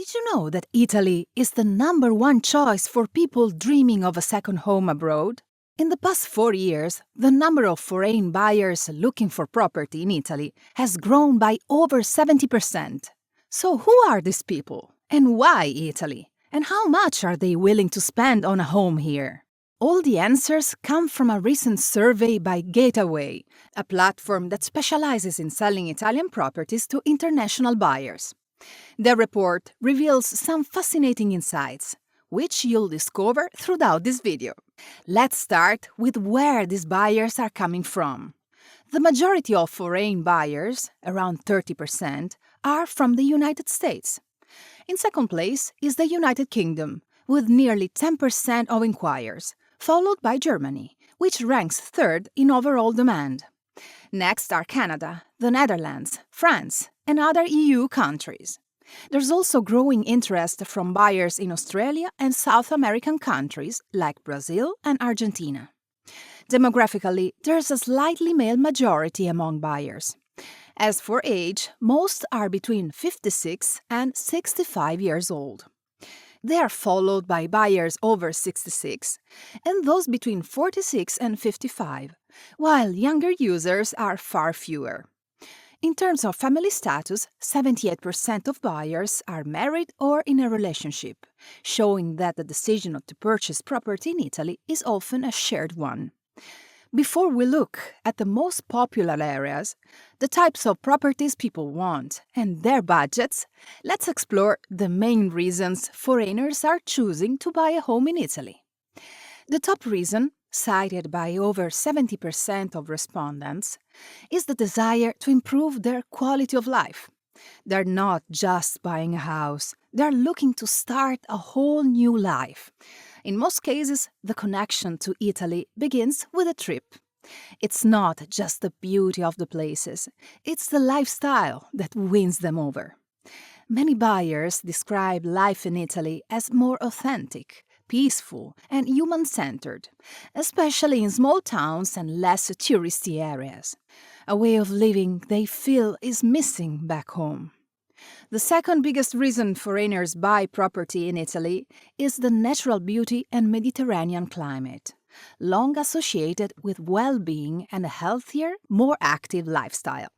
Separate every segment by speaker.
Speaker 1: Did you know that Italy is the #1 choice for people dreaming of a second home abroad? In the past 4 years, the number of foreign buyers looking for property in Italy has grown by over 70%. So who are these people? And why Italy? And how much are they willing to spend on a home here? All the answers come from a recent survey by 𝗦𝗨𝗣𝗣𝗅, a platform that specializes in selling Italian properties to international buyers. Their report reveals some fascinating insights, which you'll discover throughout this video. Let's start with where these buyers are coming from. The majority of foreign buyers, around 30%, are from the United States. In second place is the United Kingdom, with nearly 10% of inquiries, followed by Germany, which ranks third in overall demand. Next are Canada, the Netherlands, France, and other EU countries. There's also growing interest from buyers in Australia and South American countries like Brazil and Argentina. Demographically, there's a slightly male majority among buyers. As for age, most are between 56 and 65 years old. They are followed by buyers over 66 and those between 46 and 55, while younger users are far fewer. In terms of family status, 78% of buyers are married or in a relationship, showing that the decision to purchase property in Italy is often a shared one. Before we look at the most popular areas, the types of properties people want, and their budgets, let's explore the main reasons foreigners are choosing to buy a home in Italy. The top reason, cited by over 70% of respondents, is the desire to improve their quality of life. They're not just buying a house, they're looking to start a whole new life. In most cases, the connection to Italy begins with a trip. It's not just the beauty of the places, it's the lifestyle that wins them over. Many buyers describe life in Italy as more authentic, peaceful, and human-centered, especially in small towns and less touristy areas. A way of living they feel is missing back home. The second biggest reason foreigners buy property in Italy is the natural beauty and Mediterranean climate, long associated with well-being and a healthier, more active lifestyle.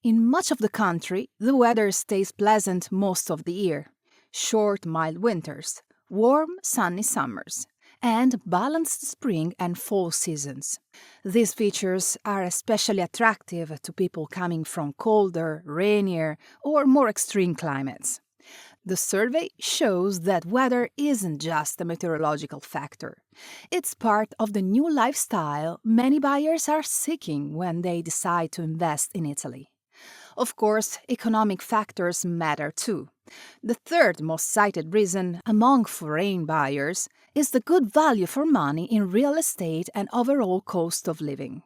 Speaker 1: In much of the country, the weather stays pleasant most of the year. Short, mild winters, warm, sunny summers, and balanced spring and fall seasons. These features are especially attractive to people coming from colder, rainier, or more extreme climates. The survey shows that weather isn't just a meteorological factor. It's part of the new lifestyle many buyers are seeking when they decide to invest in Italy. Of course, economic factors matter too. The third most cited reason among foreign buyers is the good value for money in real estate and overall cost of living.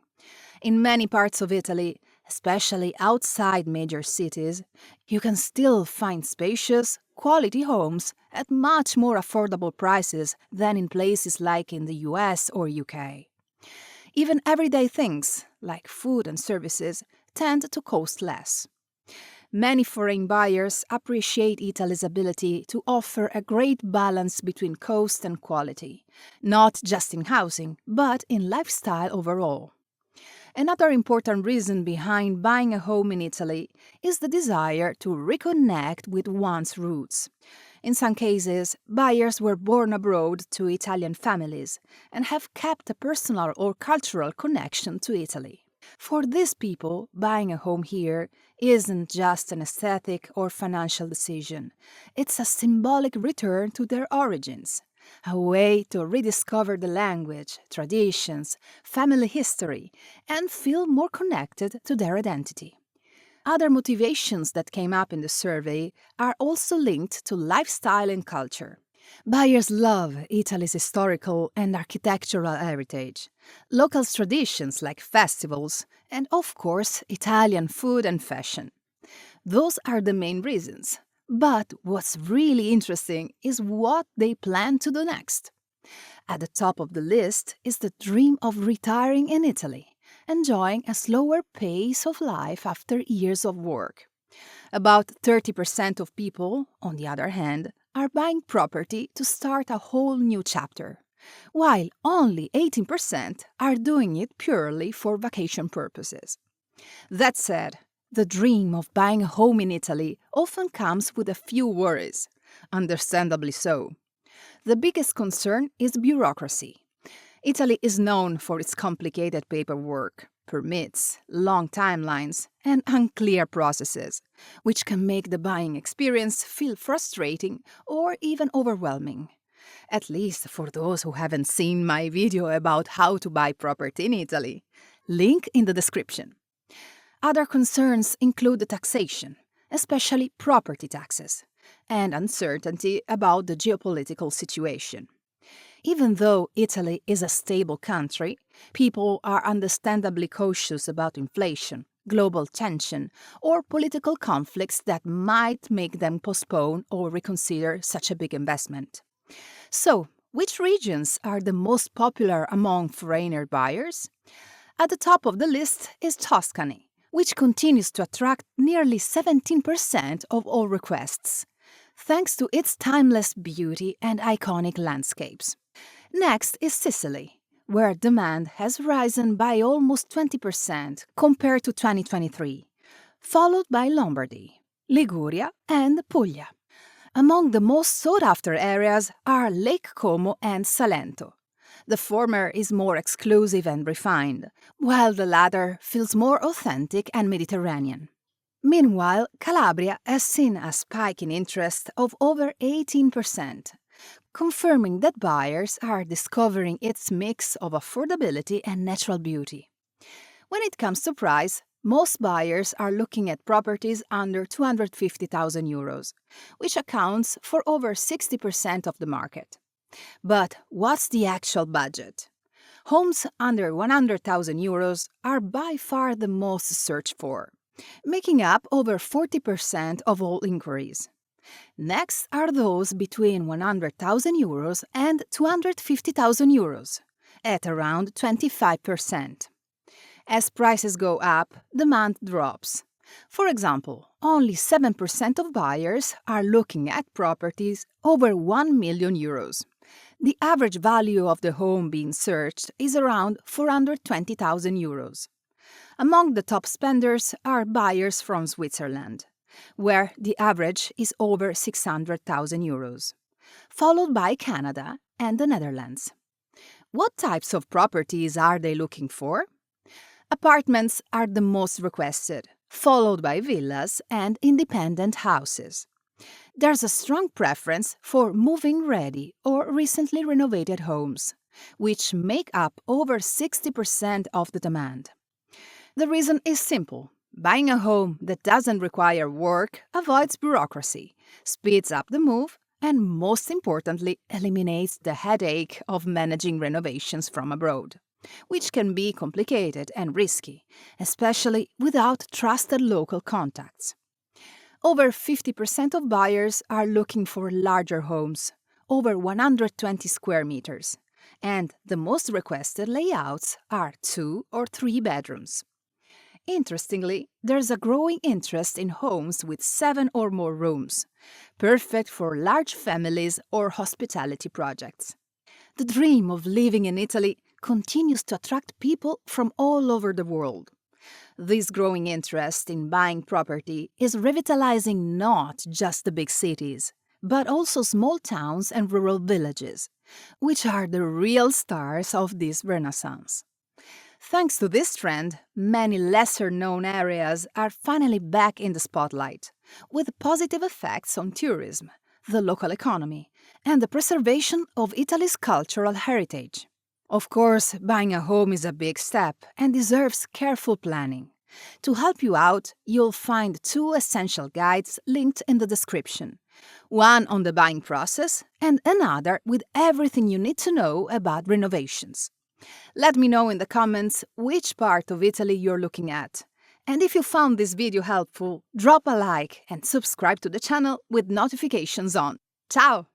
Speaker 1: In many parts of Italy, especially outside major cities, you can still find spacious, quality homes at much more affordable prices than in places like in the US or UK. Even everyday things, like food and services, tend to cost less. Many foreign buyers appreciate Italy's ability to offer a great balance between cost and quality, not just in housing, but in lifestyle overall. Another important reason behind buying a home in Italy is the desire to reconnect with one's roots. In some cases, buyers were born abroad to Italian families and have kept a personal or cultural connection to Italy. For these people, buying a home here isn't just an aesthetic or financial decision. It's a symbolic return to their origins, a way to rediscover the language, traditions, family history, and feel more connected to their identity. Other motivations that came up in the survey are also linked to lifestyle and culture. Buyers love Italy's historical and architectural heritage, local traditions like festivals, and of course, Italian food and fashion. Those are the main reasons. But what's really interesting is what they plan to do next. At the top of the list is the dream of retiring in Italy, enjoying a slower pace of life after years of work. About 30% of people, on the other hand, are buying property to start a whole new chapter, while only 18% are doing it purely for vacation purposes. That said, the dream of buying a home in Italy often comes with a few worries, understandably so. The biggest concern is bureaucracy. Italy is known for its complicated paperwork, permits, long timelines, and unclear processes, which can make the buying experience feel frustrating or even overwhelming. At least for those who haven't seen my video about how to buy property in Italy. Link in the description. Other concerns include the taxation, especially property taxes, and uncertainty about the geopolitical situation. Even though Italy is a stable country, people are understandably cautious about inflation, global tension, or political conflicts that might make them postpone or reconsider such a big investment. So, which regions are the most popular among foreigner buyers? At the top of the list is Tuscany, which continues to attract nearly 17% of all requests, thanks to its timeless beauty and iconic landscapes. Next is Sicily, where demand has risen by almost 20% compared to 2023, followed by Lombardy, Liguria, and Puglia. Among the most sought-after areas are Lake Como and Salento. The former is more exclusive and refined, while the latter feels more authentic and Mediterranean. Meanwhile, Calabria has seen a spike in interest of over 18%, confirming that buyers are discovering its mix of affordability and natural beauty. When it comes to price, most buyers are looking at properties under 250,000 euros, which accounts for over 60% of the market. But what's the actual budget? Homes under 100,000 euros are by far the most searched for, making up over 40% of all inquiries. Next are those between 100,000 euros and 250,000 euros, at around 25%. As prices go up, demand drops. For example, only 7% of buyers are looking at properties over 1 million euros. The average value of the home being searched is around 420,000 euros. Among the top spenders are buyers from Switzerland, where the average is over 600,000 euros, followed by Canada and the Netherlands. What types of properties are they looking for? Apartments are the most requested, followed by villas and independent houses. There's a strong preference for move-in-ready or recently renovated homes, which make up over 60% of the demand. The reason is simple. Buying a home that doesn't require work avoids bureaucracy, speeds up the move, and most importantly, eliminates the headache of managing renovations from abroad, which can be complicated and risky, especially without trusted local contacts. Over 50% of buyers are looking for larger homes, over 120 square meters, and the most requested layouts are 2 or 3 bedrooms. Interestingly, there's a growing interest in homes with 7 or more rooms, perfect for large families or hospitality projects. The dream of living in Italy continues to attract people from all over the world. This growing interest in buying property is revitalizing not just the big cities, but also small towns and rural villages, which are the real stars of this renaissance. Thanks to this trend, many lesser-known areas are finally back in the spotlight, with positive effects on tourism, the local economy, and the preservation of Italy's cultural heritage. Of course, buying a home is a big step and deserves careful planning. To help you out, you'll find 2 essential guides linked in the description. One on the buying process and another with everything you need to know about renovations. Let me know in the comments which part of Italy you're looking at. And if you found this video helpful, drop a like and subscribe to the channel with notifications on. Ciao!